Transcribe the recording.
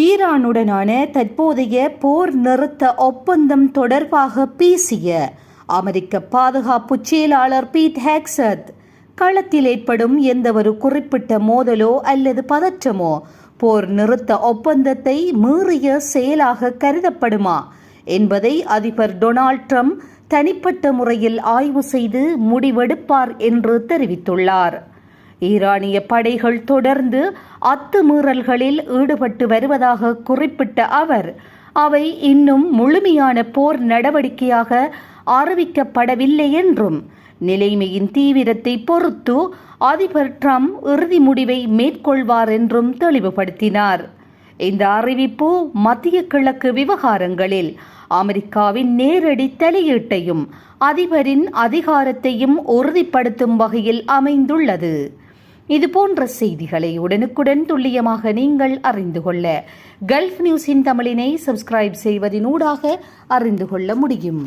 ஈரானுடனான தற்போதைய போர் நிறுத்த ஒப்பந்தம் தொடர்பாக பேசிய அமெரிக்க பாதுகாப்பு செயலாளர் பீட் ஹெக்ஸத், களத்தில் ஏற்படும் எந்தவொரு குறிப்பிட்ட மோதலோ அல்லது பதற்றமோ போர் நிறுத்த ஒப்பந்தத்தை மீறிய செயலாக கருதப்படுமா என்பதை அதிபர் டொனால்ட் ட்ரம்ப் தனிப்பட்ட முறையில் ஆய்வு செய்து முடிவெடுப்பார் என்று தெரிவித்துள்ளார். ஈரானிய படைகள் தொடர்ந்து அத்துமீறல்களில் ஈடுபட்டு வருவதாக குறிப்பிட்ட அவர், அவை இன்னும் முழுமையான போர் நடவடிக்கையாக அறிவிக்கப்படவில்லை என்றும், நிலைமையின் தீவிரத்தை பொறுத்து அதிபர் ட்ரம்ப் இறுதி முடிவை மேற்கொள்வார் என்றும் தெளிவுபடுத்தினார். இந்த அறிவிப்பு மத்திய கிழக்கு விவகாரங்களில் அமெரிக்காவின் நேரடி தலையீட்டையும் அதிபரின் அதிகாரத்தையும் உறுதிப்படுத்தும் வகையில் அமைந்துள்ளது. இதுபோன்ற செய்திகளை உடனுக்குடன் துல்லியமாக நீங்கள் அறிந்து கொள்ள கல்ஃப் நியூஸின் தமிழினை சப்ஸ்கிரைப் செய்வதினூடாக அறிந்து கொள்ள முடியும்.